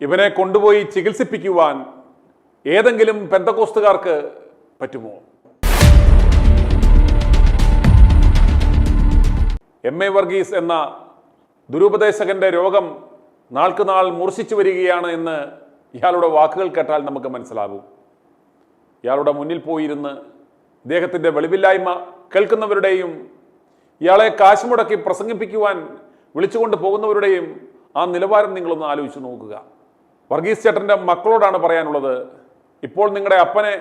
ഇവനെ കൊണ്ടുപോയി ചികിത്സിപ്പിക്കുവാൻ ഏതെങ്കിലും പെന്തക്കോസ്തുകാർക്ക് പറ്റുമോ? എം.എ. വർഗീസ് എന്ന ദുരുപദേശകന്റെ രോഗം നാൾക്ക് നാൾ മൂർച്ഛിച്ചു വരികയാണ് എന്ന് ഇയാളുടെ വാക്കുകൾ കേട്ടാൽ നമുക്ക് മനസ്സിലാകും. ഇയാളുടെ മുന്നിൽ പോയിരുന്ന് ഇദ്ദേഹത്തിൻ്റെ വെളിവില്ലായ്മ കേൾക്കുന്നവരുടെയും ഇയാളെ കാശ് മുടക്കി പ്രസംഗിപ്പിക്കുവാൻ വിളിച്ചുകൊണ്ട് പോകുന്നവരുടെയും ആ നിലവാരം നിങ്ങളൊന്ന് ആലോചിച്ച് നോക്കുക. വർഗീസ് ചേട്ടൻ്റെ മക്കളോടാണ് പറയാനുള്ളത്, ഇപ്പോൾ നിങ്ങളുടെ അപ്പനെ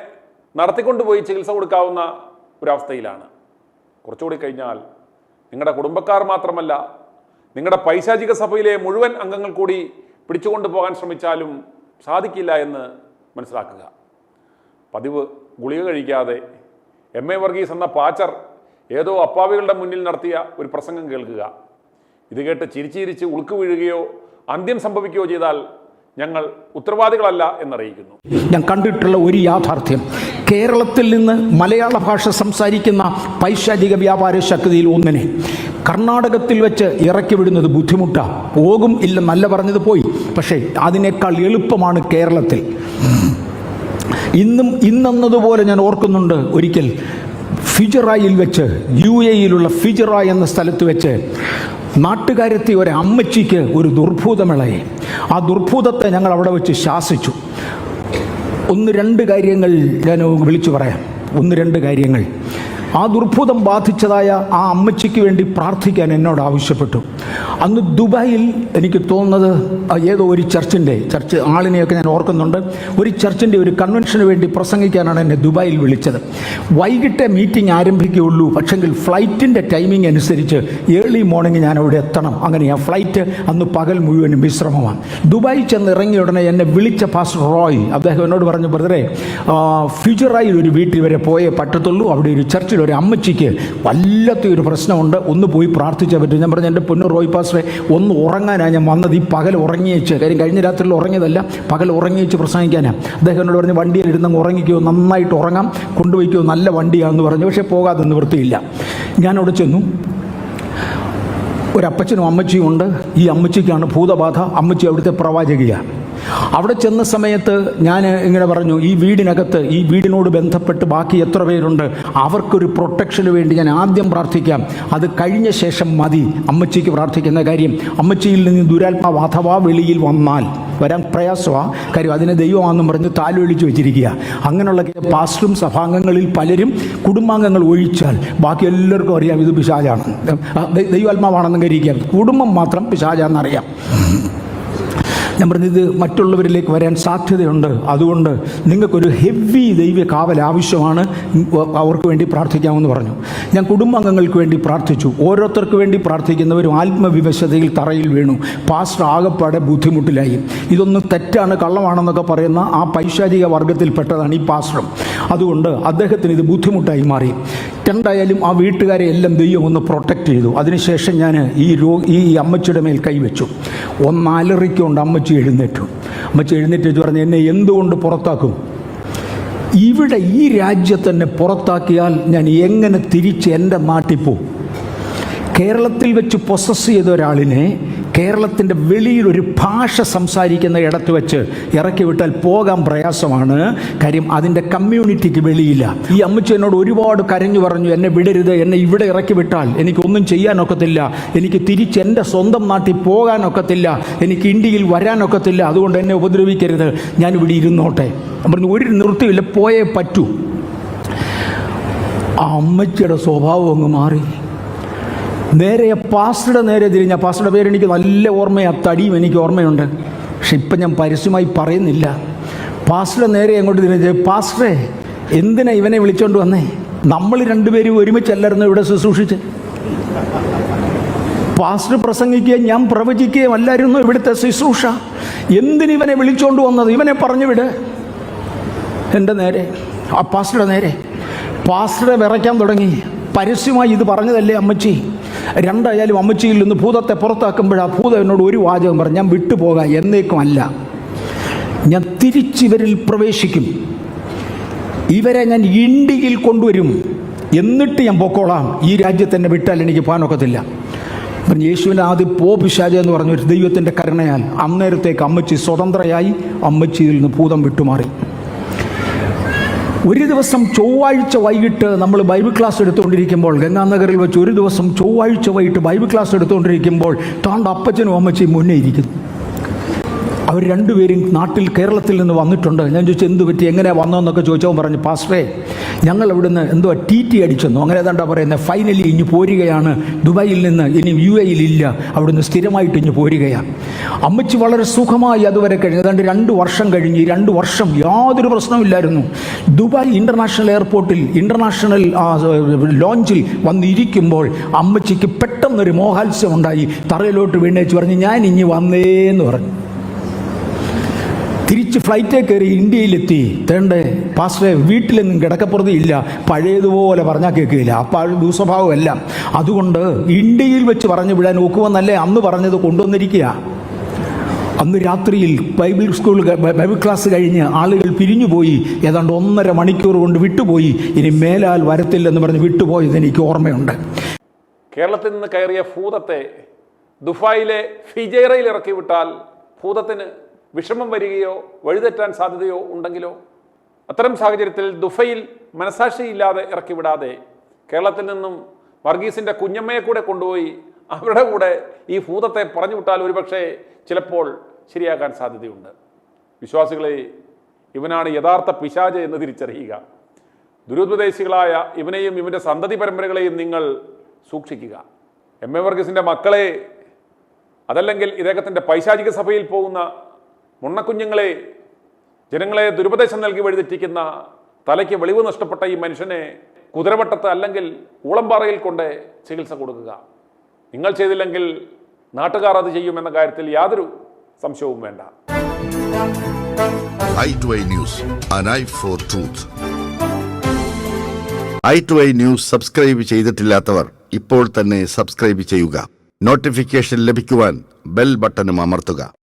നടത്തിക്കൊണ്ടുപോയി ചികിത്സ കൊടുക്കാവുന്ന ഒരവസ്ഥയിലാണ്. കുറച്ചുകൂടി കഴിഞ്ഞാൽ നിങ്ങളുടെ കുടുംബക്കാർ മാത്രമല്ല, നിങ്ങളുടെ പൈശാചിക സഭയിലെ മുഴുവൻ അംഗങ്ങൾ കൂടി പിടിച്ചുകൊണ്ട് പോകാൻ ശ്രമിച്ചാലും സാധിക്കില്ല എന്ന് മനസ്സിലാക്കുക. പതിവ് ഗുളിക കഴിക്കാതെ എം.എ. വർഗീസ് എന്ന പാച്ചർ ഏതോ അപ്പാവികളുടെ മുന്നിൽ നടത്തിയ ഒരു പ്രസംഗം കേൾക്കുക. ഇത് കേട്ട് ചിരിച്ചിരിച്ച് ഉളുക്ക് വീഴുകയോ അന്ത്യം സംഭവിക്കുകയോ ചെയ്താൽ ഞങ്ങൾ ഉത്തരവാദികളല്ല എന്നറിയിക്കുന്നു. ഞാൻ കണ്ടിട്ടുള്ള ഒരു യാഥാർത്ഥ്യം, കേരളത്തിൽ നിന്ന് മലയാള ഭാഷ സംസാരിക്കുന്ന പൈശാചിക വ്യാപാര ശക്തിയിൽ ഒന്നിനെ കർണാടകത്തിൽ വെച്ച് ഇറക്കി വിടുന്നത് ബുദ്ധിമുട്ടാണ്. പോകും ഇല്ല നല്ല പറഞ്ഞത് പോയി, പക്ഷേ അതിനേക്കാൾ എളുപ്പമാണ് കേരളത്തിൽ. ഇന്നതുപോലെ ഞാൻ ഓർക്കുന്നുണ്ട്, ഒരിക്കൽ ഫിജറായിൽ വെച്ച്, UAE-യിലുള്ള ഫിജറ എന്ന സ്ഥലത്ത് വെച്ച് നാട്ടുകാരെത്തി ഒരു അമ്മച്ചിക്ക് ഒരു ദുർഭൂതമിളയെ. ആ ദുർഭൂതത്തെ ഞങ്ങൾ അവിടെ വെച്ച് ശാസിച്ചു. 1-2 കാര്യങ്ങൾ ഞാൻ വിളിച്ചു പറയാം. 1-2 കാര്യങ്ങൾ. ആ ദുർഭൂതം ബാധിച്ചതായ ആ അമ്മച്ചിക്ക് വേണ്ടി പ്രാർത്ഥിക്കാൻ എന്നോട് ആവശ്യപ്പെട്ടു. അന്ന് ദുബായിൽ എനിക്ക് തോന്നുന്നത് ഏതോ ഒരു ചർച്ച് ആളിനെയൊക്കെ ഞാൻ ഓർക്കുന്നുണ്ട്, ഒരു ചർച്ചിൻ്റെ ഒരു കൺവെൻഷന് വേണ്ടി പ്രസംഗിക്കാനാണ് എന്നെ ദുബായിൽ വിളിച്ചത്. വൈകിട്ട് മീറ്റിംഗ് ആരംഭിക്കുകയുള്ളൂ, പക്ഷെങ്കിൽ ഫ്ലൈറ്റിൻ്റെ ടൈമിംഗ് അനുസരിച്ച് ഏർലി മോർണിംഗ് ഞാൻ അവിടെ എത്തണം. അങ്ങനെ ആ ഫ്ലൈറ്റ് അന്ന് പകൽ മുഴുവനും വിശ്രമമാണ്. ദുബായിൽ ചെന്ന് ഇറങ്ങിയ ഉടനെ എന്നെ വിളിച്ച പാസ്റ്റർ റോയ്, അദ്ദേഹം എന്നോട് പറഞ്ഞു, ബ്രദറെ, ഫ്യൂച്ചറായിൽ ഒരു വീട്ടിൽ വരെ പോയേ പറ്റത്തുള്ളൂ, അവിടെ ഒരു ചർച്ചിൽ ഒരു അമ്മച്ചിക്ക് വല്ലാത്ത ഒരു പ്രശ്നമുണ്ട്, ഒന്ന് പോയി പ്രാർത്ഥിച്ചാൽ പറ്റും. ഞാൻ പറഞ്ഞു, എൻ്റെ പൊന്നു റോയ് പാസ്റ്ററെ, ഒന്ന് ഉറങ്ങാനാണ് ഞാൻ വന്നത്. ഈ പകൽ ഉറങ്ങിയേച്ച്, കാര്യം കഴിഞ്ഞ രാത്രിയിൽ ഉറങ്ങിയതല്ല, പകൽ ഉറങ്ങിയേച്ച് പ്രസംഗിക്കാനാണ്. അദ്ദേഹം എന്നോട് പറഞ്ഞു, വണ്ടിയിൽ ഇരുന്ന് ഉറങ്ങിക്കോ, നന്നായിട്ട് ഉറങ്ങാം, കൊണ്ടുപോയിക്കോ, നല്ല വണ്ടിയാണെന്ന് പറഞ്ഞു. പക്ഷേ പോകാതെ നിവൃത്തിയില്ല. ഞാനവിടെ ചെന്നു. ഒരപ്പച്ചനും അമ്മച്ചിയും ഉണ്ട്. ഈ അമ്മച്ചിക്കാണ് ഭൂതബാധ. അമ്മച്ചി അവിടുത്തെ പ്രവാചകിയാണ്. അവിടെ ചെന്ന സമയത്ത് ഞാൻ ഇങ്ങനെ പറഞ്ഞു, ഈ വീടിനകത്ത്, ഈ വീടിനോട് ബന്ധപ്പെട്ട് ബാക്കി എത്ര പേരുണ്ട്, അവർക്കൊരു പ്രൊട്ടക്ഷന് വേണ്ടി ഞാൻ ആദ്യം പ്രാർത്ഥിക്കാം, അത് കഴിഞ്ഞ ശേഷം മതി അമ്മച്ചിക്ക് പ്രാർത്ഥിക്കുന്ന കാര്യം. അമ്മച്ചിയിൽ നിന്ന് ദുരാത്മാവ് അഥവാ വെളിയിൽ വരാൻ പ്രയാസമാണ്, കാര്യം അതിനെ ദൈവമാണെന്നും പറഞ്ഞ് താലോലിച്ച് വെച്ചിരിക്കുക. അങ്ങനെയുള്ള പാസ്റ്ററും സഭാംഗങ്ങളിൽ പലരും, കുടുംബാംഗങ്ങൾ ഒഴിച്ചാൽ ബാക്കി എല്ലാവർക്കും അറിയാം ഇത് പിശാചാണ്, ദൈവാത്മാവാണെന്നും കരിക്കാം. കുടുംബം മാത്രം പിശാചാണെന്നറിയാം. ഞാൻ പറഞ്ഞത് മറ്റുള്ളവരിലേക്ക് വരാൻ സാധ്യതയുണ്ട്. അതുകൊണ്ട് നിങ്ങൾക്കൊരു ഹെവി ദൈവ കാവൽ ആവശ്യമാണ്, അവർക്ക് വേണ്ടി പ്രാർത്ഥിക്കാമെന്ന് പറഞ്ഞു. ഞാൻ കുടുംബാംഗങ്ങൾക്ക് വേണ്ടി പ്രാർത്ഥിച്ചു. ഓരോരുത്തർക്ക് വേണ്ടി പ്രാർത്ഥിക്കുന്നവരും ആത്മവിവശതയിൽ തറയിൽ വീണു. പാസ്റ്റർ ആകപ്പാടെ ബുദ്ധിമുട്ടിലായി. ഇതൊന്നും തെറ്റാണ്, കള്ളമാണെന്നൊക്കെ പറയുന്ന ആ പൈശാചിക വർഗത്തിൽപ്പെട്ടതാണ് ഈ പാസ്റ്ററും. അതുകൊണ്ട് അദ്ദേഹത്തിന് ഇത് ബുദ്ധിമുട്ടായി മാറി. രണ്ടായാലും ആ വീട്ടുകാരെ എല്ലാം ദൈവം ഒന്ന് പ്രൊട്ടക്റ്റ് ചെയ്തു. അതിനുശേഷം ഞാൻ ഈ അമ്മച്ചിയുടെ മേൽ കൈവച്ചു. ഒന്നലറിക്കൊണ്ട് അമ്മച്ചി എഴുന്നേറ്റു വെച്ച് പറഞ്ഞു, എന്നെ എന്തുകൊണ്ട് പുറത്താക്കും? ഇവിടെ ഈ രാജ്യത്ത് തന്നെ പുറത്താക്കിയാൽ ഞാൻ എങ്ങനെ തിരിച്ച് എൻ്റെ നാട്ടിൽ പോകും? കേരളത്തിൽ വെച്ച് പൊസസ് ചെയ്ത ഒരാളിനെ കേരളത്തിൻ്റെ വെളിയിൽ ഒരു ഭാഷ സംസാരിക്കുന്ന ഇടത്ത് വെച്ച് ഇറക്കി വിട്ടാൽ പോകാൻ പ്രയാസമാണ്, കാര്യം അതിൻ്റെ കമ്മ്യൂണിറ്റിക്ക് വെളിയില്ല. ഈ അമ്മച്ചി എന്നോട് ഒരുപാട് കരഞ്ഞു പറഞ്ഞു, എന്നെ വിടരുത്, എന്നെ ഇവിടെ ഇറക്കി വിട്ടാൽ എനിക്കൊന്നും ചെയ്യാനൊക്കത്തില്ല, എനിക്ക് തിരിച്ച് എൻ്റെ സ്വന്തം നാട്ടിൽ പോകാനൊക്കത്തില്ല, എനിക്ക് ഇന്ത്യയിൽ വരാനൊക്കത്തില്ല, അതുകൊണ്ട് എന്നെ ഉപദ്രവിക്കരുത്, ഞാനിവിടെ ഇരുന്നോട്ടെ. പറഞ്ഞു, ഒരു നിർത്തിയില്ല, പോയേ പറ്റൂ. ആ അമ്മച്ചിയുടെ സ്വഭാവം അങ്ങ് മാറി. നേരെ പാസ്റ്ററുടെ നേരെ തിരിഞ്ഞ, പാസ്റ്ററുടെ പേര് എനിക്ക് നല്ല ഓർമ്മയാണ്, തടിയും എനിക്ക് ഓർമ്മയുണ്ട്, പക്ഷെ ഇപ്പം ഞാൻ പരസ്യമായി പറയുന്നില്ല. പാസ്റ്ററുടെ നേരെ അങ്ങോട്ട് തിരിഞ്ഞ്, പാസ്റ്ററെ എന്തിനാ ഇവനെ വിളിച്ചോണ്ട് വന്നേ? നമ്മൾ രണ്ടുപേരും ഒരുമിച്ചല്ലായിരുന്നു ഇവിടെ ശുശ്രൂഷിച്ച്. പാസ്റ്റർ പ്രസംഗിക്കുകയും ഞാൻ പ്രവചിക്കുകയും അല്ലായിരുന്നു ഇവിടുത്തെ ശുശ്രൂഷ. എന്തിനിവനെ വിളിച്ചോണ്ട് വന്നത്? ഇവനെ പറഞ്ഞു വിട്. എൻ്റെ നേരെ, ആ പാസ്റ്ററുടെ നേരെ. പാസ്റ്ററെ വിറയ്ക്കാൻ തുടങ്ങി. പരസ്യമായി ഇത് പറഞ്ഞതല്ലേ അമ്മച്ചി? രണ്ടായാലും അമ്മച്ചിയിൽ നിന്ന് ഭൂതത്തെ പുറത്താക്കുമ്പോഴാണ് ഭൂതം എന്നോട് ഒരു വാചകം പറഞ്ഞു, ഞാൻ വിട്ടുപോകാം, എന്നേക്കും അല്ല, ഞാൻ തിരിച്ചിവരിൽ പ്രവേശിക്കും, ഇവരെ ഞാൻ ഇന്ത്യയിൽ കൊണ്ടുവരും, എന്നിട്ട് ഞാൻ പൊക്കോളാം, ഈ രാജ്യത്ത് എന്നെ വിട്ടാൽ എനിക്ക് പോകാനൊക്കത്തില്ല. പറഞ്ഞു യേശുവിൻ്റെ ആദ്യം പോ പിശാചേ എന്ന് പറഞ്ഞ ഒരു ദൈവത്തിൻ്റെ കരുണയാൽ അന്നേരത്തേക്ക് അമ്മച്ചി സ്വതന്ത്രയായി. അമ്മച്ചിയിൽ നിന്ന് ഭൂതം വിട്ടുമാറി. ഒരു ദിവസം ചൊവ്വാഴ്ച വൈകിട്ട് നമ്മൾ ബൈബിൾ ക്ലാസ് എടുത്തുകൊണ്ടിരിക്കുമ്പോൾ, ഗംഗാനഗറിൽ വെച്ച് ഒരു ദിവസം ചൊവ്വാഴ്ച വൈകിട്ട് ബൈബിൾ ക്ലാസ് എടുത്തുകൊണ്ടിരിക്കുമ്പോൾ താണ്ട അപ്പച്ചനും അമ്മച്ചിയും മുന്നേ ഇരിക്കുന്നു. അവർ രണ്ടുപേരും കേരളത്തിൽ നിന്ന് വന്നിട്ടുണ്ട്. ഞാൻ ചോദിച്ചു എന്ത് പറ്റി, എങ്ങനെയാണ് വന്നതെന്നൊക്കെ ചോദിച്ചവൻ പറഞ്ഞു, പാസ്റ്ററേ ഞങ്ങൾ ഇവിടുന്ന് എന്തോ TT അടിച്ചെന്നു അങ്ങനെ ഏതാണ്ടാ പറയുന്നത്, ഫൈനലി ഇഞ്ഞ് പോരുകയാണ് ദുബായിൽ നിന്ന്, ഇനി UAE ഇല്ല, അവിടുന്ന് സ്ഥിരമായിട്ട് ഇഞ്ഞ് പോരുകയാണ്. അമ്മച്ചി വളരെ സുഖമായി അതുവരെ കഴിഞ്ഞു. ഏതാണ്ട് 2 വർഷം കഴിഞ്ഞ്, 2 വർഷം യാതൊരു പ്രശ്നമില്ലായിരുന്നു. ദുബായ് ഇൻ്റർനാഷണൽ എയർപോർട്ടിൽ ഇൻ്റർനാഷണൽ ലോഞ്ചിൽ വന്നിരിക്കുമ്പോൾ അമ്മച്ചിക്ക് പെട്ടെന്നൊരു മോഹാത്സ്യം ഉണ്ടായി. തറയിലോട്ട് വീണേച്ച് പറഞ്ഞു, ഞാൻ ഇഞ്ഞ് വന്നേന്ന് പറഞ്ഞു. തിരിച്ച് ഫ്ലൈറ്റേ കയറി ഇന്ത്യയിലെത്തി. തേണ്ടേ പാസ്റ്ററെ വീട്ടിലെന്നും കിടക്കപ്പുറതി ഇല്ല, പഴയതുപോലെ പറഞ്ഞാൽ കേൾക്കുകയില്ല, അപ്പോൾ ദുസ്വഭാവമല്ല. അതുകൊണ്ട് ഇന്ത്യയിൽ വെച്ച് പറഞ്ഞു വിടാൻ നോക്കുമെന്നല്ലേ അന്ന് പറഞ്ഞത് കൊണ്ടുവന്നിരിക്കുക. അന്ന് രാത്രിയിൽ ബൈബിൾ ക്ലാസ് കഴിഞ്ഞ് ആളുകൾ പിരിഞ്ഞുപോയി. ഏതാണ്ട് 1.5 മണിക്കൂർ കൊണ്ട് വിട്ടുപോയി. ഇനി മേലാൽ വരത്തില്ലെന്ന് പറഞ്ഞ് വിട്ടുപോയത് എനിക്ക് ഓർമ്മയുണ്ട്. കേരളത്തിൽ നിന്ന് കയറിയ ഭൂതത്തെ ദുബായിലെ ഫിജൈറയിൽ ഇറക്കി വിട്ടാൽ ഭൂതത്തിന് വിഷമം വരികയോ വഴിതെറ്റാൻ സാധ്യതയോ ഉണ്ടെങ്കിലോ? അത്തരം സാഹചര്യത്തിൽ ദുബൈയിൽ മനസാക്ഷിയില്ലാതെ ഇറക്കി വിടാതെ കേരളത്തിൽ നിന്നും വർഗീസിൻ്റെ കുഞ്ഞമ്മയെ കൂടെ കൊണ്ടുപോയി അവരുടെ കൂടെ ഈ ഭൂതത്തെ പറഞ്ഞു വിട്ടാൽ ഒരുപക്ഷെ ചിലപ്പോൾ ശരിയാക്കാൻ സാധ്യതയുണ്ട്. വിശ്വാസികളെ, ഇവനാണ് യഥാർത്ഥ പിശാച് എന്ന് തിരിച്ചറിയുക. ദുരുപദേശികളായ ഇവനെയും ഇവൻ്റെ സന്തതി പരമ്പരകളെയും നിങ്ങൾ സൂക്ഷിക്കുക. MA വർഗീസിൻ്റെ മക്കളെ, അതല്ലെങ്കിൽ ഇദ്ദേഹത്തിൻ്റെ പൈശാചിക സഭയിൽ പോകുന്ന മുണ്ണക്കുഞ്ഞുങ്ങളെ, ജനങ്ങളെ ദുരുപദേശം നൽകി വഴിതെറ്റിക്കുന്ന, തലയ്ക്ക് വെളിവ് നഷ്ടപ്പെട്ട ഈ മനുഷ്യനെ കുതിരവട്ടത്ത് അല്ലെങ്കിൽ ഊളംപാറയിൽ കൊണ്ട് ചികിത്സ കൊടുക്കുക. നിങ്ങൾ ചെയ്തില്ലെങ്കിൽ നാട്ടുകാർ അത് ചെയ്യുമെന്ന കാര്യത്തിൽ യാതൊരു സംശയവും വേണ്ട. i2i News, an eye for truth. i2i News subscribe ചെയ്തിട്ടില്ലാത്തവർ ഇപ്പോൾ തന്നെ സബ്സ്ക്രൈബ് ചെയ്യുക. നോട്ടിഫിക്കേഷൻ ലഭിക്കുവാൻ ബെൽ ബട്ടണും അമർത്തുക.